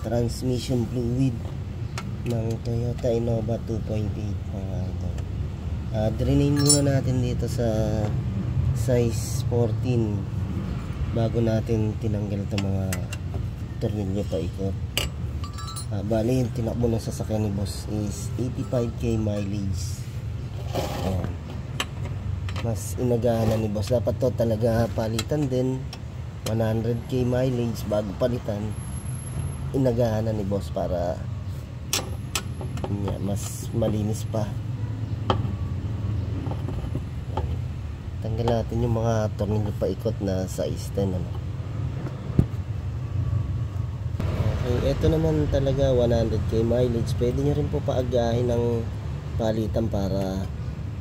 transmission fluid ng Toyota Innova 2.8 mga ito. Drainin muna natin dito sa size 14 bago natin tinanggal itong mga tornilyo paikot. Bali yung tinakbo ng sasakyan ni boss is 85k mileage. Ayan. Mas inagahan ni boss. Dapat to talaga palitan din 100k mileage bago palitan. Inagahan ni boss para mas malinis pa. Tanggal natin yung mga tornilyo paikot na size 10 ano. Okay, ito naman talaga 100k mileage. Pwede nyo rin po paagahin ng palitan para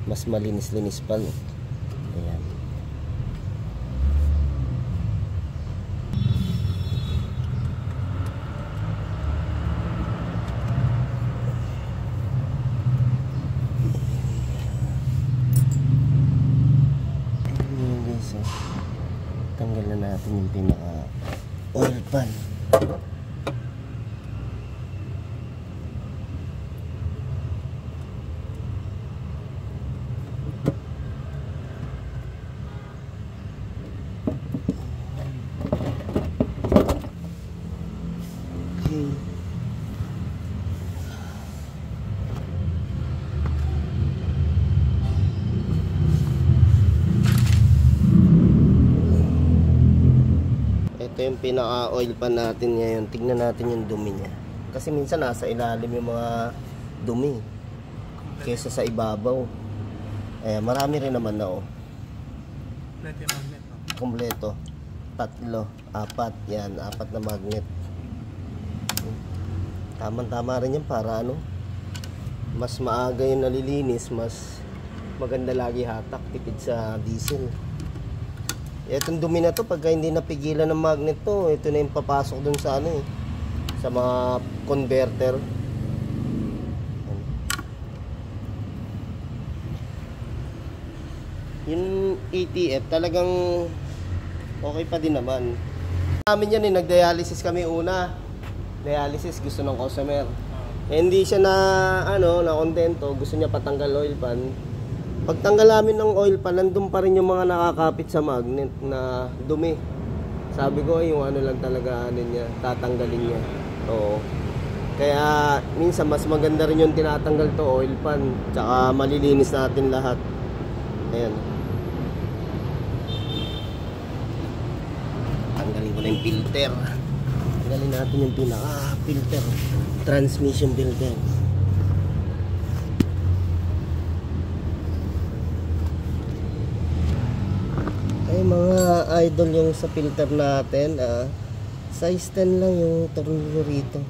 mas malinis-linis pa. Ayan. Ayan guys, tanggalan natin yung pinaka oil pan. Ito yung pinaka oil pan natin ngayon. Tignan natin yung dumi niya. Kasi minsan nasa ilalim yung mga dumi kesa sa ibabaw. Marami rin naman na kompleto. 3, 4. Yan, 4 na magnet. Tama-tama rin yan para mas maaga yung nalilinis, mas maganda lagi hatak, tipid sa diesel. Itong dumi na to, pagka hindi napigilan ng magnet to, ito na yung papasok dun sa sa mga converter. Yung ATF talagang okay pa din naman. Amin yan nagdialysis kami una. Dialysis gusto ng customer. Hindi siya na kontento, gusto niya patanggal oil pan. Pagtanggal namin ng oil pan, nandun pa rin yung mga nakakapit sa magnet na dumi. Sabi ko, yung lang talaga niya, tatanggalin niya. Oo. Kaya minsan mas maganda rin yung tinatanggal to oil pan, tsaka malilinis natin lahat. Ayan. Tanggalin ko na yung filter. Tanggalin natin yung pinaka-filter, transmission filter. Ay mga idol, yung sa filter natin, size 10 lang yung tornilyo rito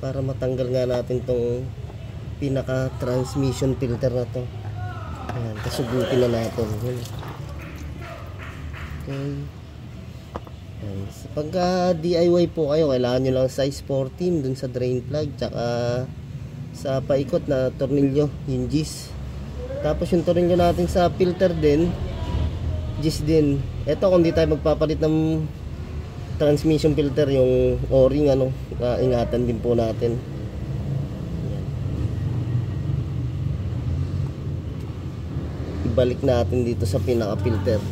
para matanggal nga natin tong pinaka-transmission filter na to. Ayan, kasugutin na natin. Okay. So, pagka DIY po kayo, kailangan nyo lang size 14 dun sa drain plug, tsaka sa paikot na tornilyo, yung Gis. Tapos yung tornilyo natin sa filter din, Gis din. Ito kung di tayo magpapalit ng transmission filter, yung o-ring ingatan din po natin. Ayan. Ibalik natin dito sa pinaka filter.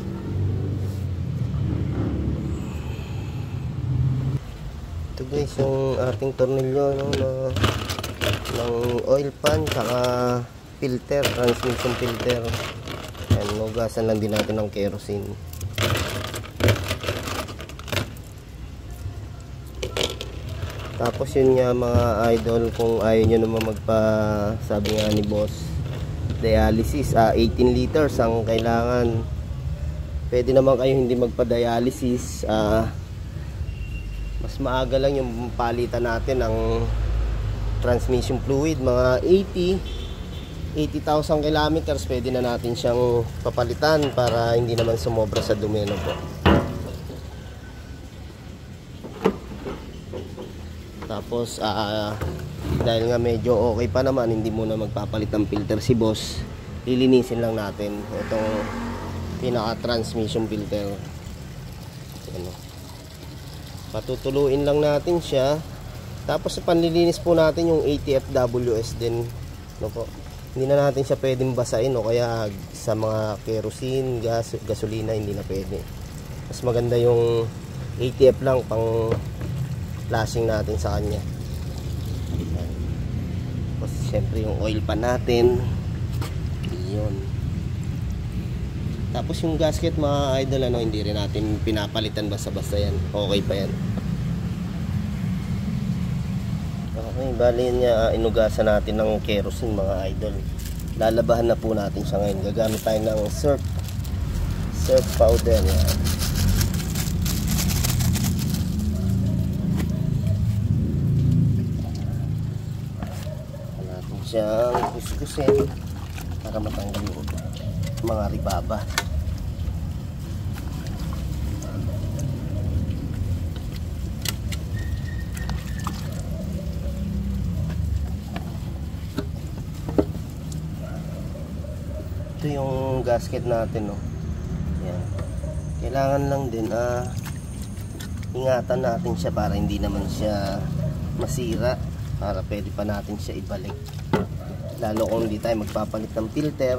Ito guys yung ating tornilyo ng oil pan saka filter, transmission filter. Ayan, nugasan lang din natin ng kerosene. Tapos yun nga mga idol, kung ayaw nyo naman sabi nga ni boss, dialysis, 18 liters ang kailangan. Pwede naman kayo hindi magpa-dialysis. Mas maaga lang yung palitan natin ng transmission fluid, mga 80,000 kilometers, pwede na natin siyang papalitan para hindi naman sumobra sa dumi po. Tapos dahil nga medyo okay pa naman, hindi muna magpapalit ng filter si boss, lilinisin lang natin itong pinaka transmission filter. Patutuluin lang natin siya Tapos sa panlilinis po natin yung ATFWS din, no po. Hindi na natin siya pwedeng basahin, no, kaya sa mga kerosene, gas, gasolina hindi na pwede. Mas maganda yung ATF lang pang flashing natin sa kanya. Tapos syempre yung oil pan natin. Yun. Tapos yung gasket mga idol, ano, hindi rin natin pinapalitan basta-basta yan. Okay pa yan. Okay, bali niya inugasan natin ng kerosene mga idol. Lalabahan na po natin siya ngayon. Gagamit tayo ng surf powder. Yan. Natin siyang kuskusin para matanggal yung mga ribaba. Ito yung gasket natin, no. Yan. Kailangan lang din ingatan natin siya para hindi naman siya masira, para pwede pa natin siya ibalik, lalo kung hindi tayo magpapalit ng filter.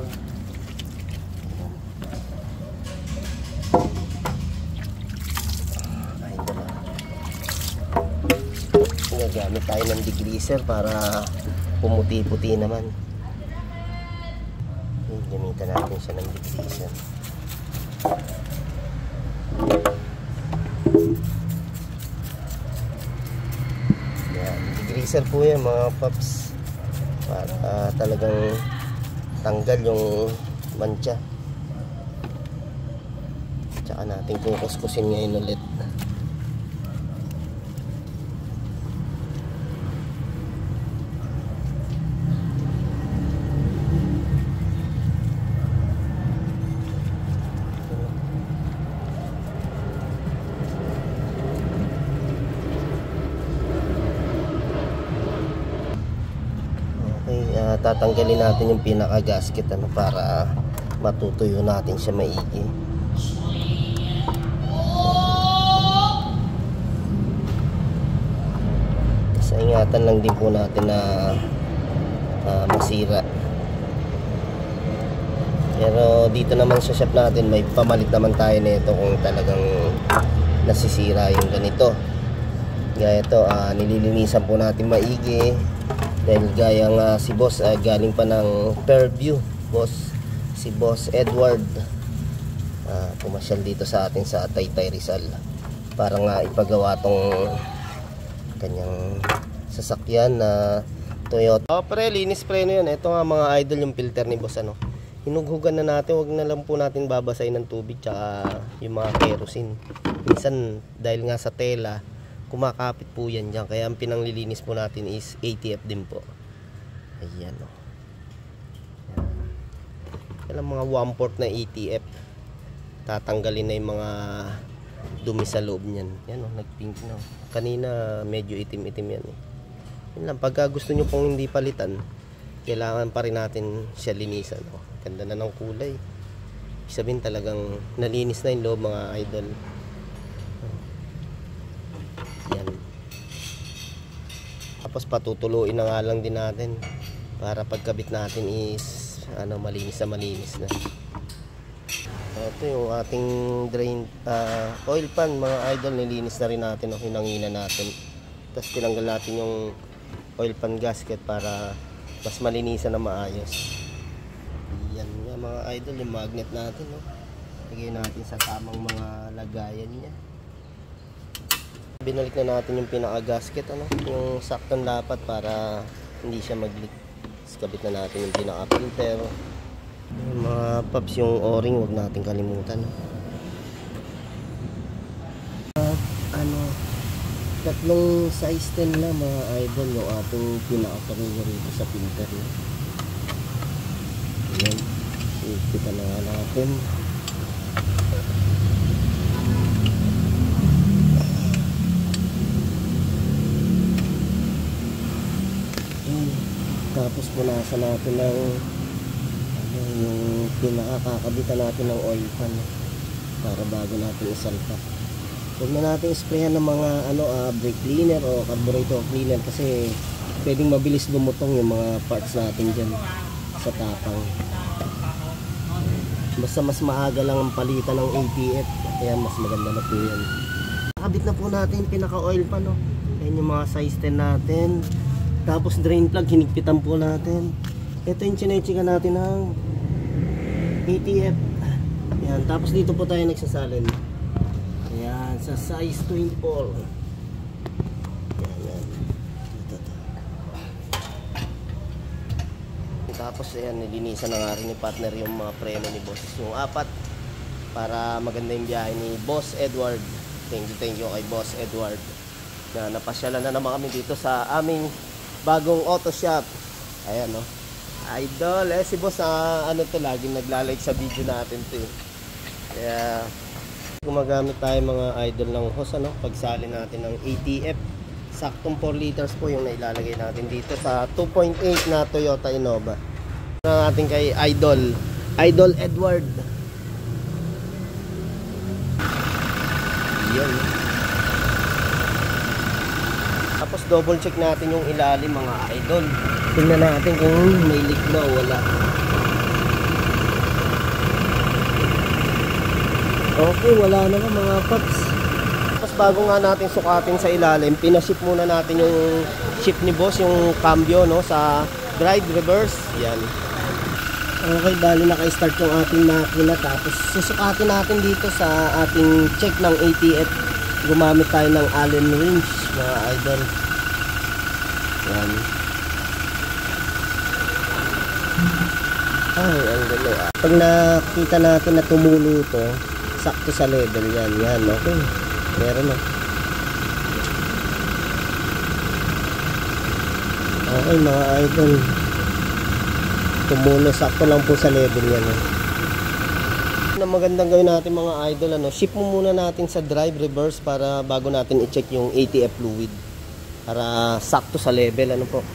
Gagamit tayo ng degreaser para pumuti-puti naman. Gamitan natin siya ng degreaser. Yan, degreaser po yan mga paps, para talagang tanggal yung mancha. Tsaka natin kukuskusin ngayon ulit. Tatanggalin natin yung pinaka gasket, ano, para matutuyo natin siya maigi. Sa ingatan lang din po natin na masira. Pero dito naman sa shop natin may pamalit naman tayo nito kung talagang nasisira yung ganito. Gaya ito, nililinisan po natin maigi. Dahil gaya nga si boss galing pa ng Fairview, si boss Edward, pumasyal dito sa atin sa Taytay Rizal para nga ipagawa tong kanyang sasakyan na Toyota. Pre, linis preno yan. Ito nga mga idol yung filter ni boss, ano. Hinughugan na natin, wag na lang po natin babasahin ng tubig tsaka yung mga kerosene. Minsan dahil nga sa tela kumakapit po yan dyan, kaya ang pinanglilinis po natin is ATF din po. Ayan, o. Yan ang mga 1/4 na ATF. Tatanggalin na yung mga dumi sa loob niyan. Yan, o, nagpink na. Kanina medyo itim-itim yan, eh. Yan lang, pagka gusto nyo pong hindi palitan, kailangan pa rin natin siya linisan, o. Ganda na ng kulay. Sabihin talagang nalinis na yung loob mga idol. Yan. Tapos patutuluin na nga lang din natin para pagkabit natin is malinis na. Ito yung ating drain oil pan mga idol, nilinis na rin natin, hinangina natin. Tapos tinanggal natin yung oil pan gasket para mas malinisan na maayos. Yan nga mga idol, yung magnet natin, no? Lagay natin sa tamang mga lagayan niya. Binalik na natin yung pinaka gasket, ano, yung saktong dapat para hindi siya mag-leak. Kabit na natin yung pinaka filter. Yung mga paps, yung o-ring huwag natin kalimutan. Tatlong size 10 na mga idol yung ating pinaka-parinyo rito sa filter. Ayan, ikita na nga natin. Tapos punasan natin ng yung pinakakabitan natin ng oil pan para bago natin isalpak. Huwag na natin sprayan ng mga brake cleaner o carburetor cleaner kasi pwedeng mabilis lumutong yung mga parts natin dyan sa tapang. Basta mas maaga lang ang palitan ng ATF, kaya mas maganda na po yan. Nakabit na po natin pinaka oil pan, no? Ayan yung mga size 10 natin. Tapos drain plug, hinigpitan po natin. Ito yung chinechika natin ng ATF. Ayan, tapos dito po tayo nagsasalin. Ayan, sa size 24. Ayan. Ito. Tapos ayan, nilinisan na nga rin ni partner yung mga preno ni boss. Yung 4 para maganda yung biyahe ni Boss Edward. Thank you kay Boss Edward. Na napasyalan na naman kami dito sa aming bagong auto shop. Ayan, no. Idol, si boss laging nagla-like sa video natin to eh. Kaya gumagamit tayo mga idol ng hose, pagsalin natin ng ATF. Saktong 4 liters po yung nailalagay natin dito sa 2.8 na Toyota Innova. Natin kay Idol Edward. Yan. Tapos double check natin yung ilalim mga idol. Tingnan natin kung may leak ba o wala. Okay, wala naman mga paps. Tapos bago nga natin sukatin sa ilalim, pinaship muna natin yung shift ni boss, yung cambio sa drive reverse. Yan. Okay, bali naka-start yung ating makina. Tapos susukatin natin dito sa ating check ng ATF. Gumamit tayo ng Allen wrench mga idol. Yan. Ay, ang gulo. Pag nakita natin na tumulo ito, sakto sa level yan. Yan, okay. Meron na. Okay mga idol. Tumulo, sakto lang po sa level yan. Na magandang gawin natin mga idol, shift mo muna natin sa drive reverse para bago natin i-check yung ATF fluid. Para sakto sa level, po.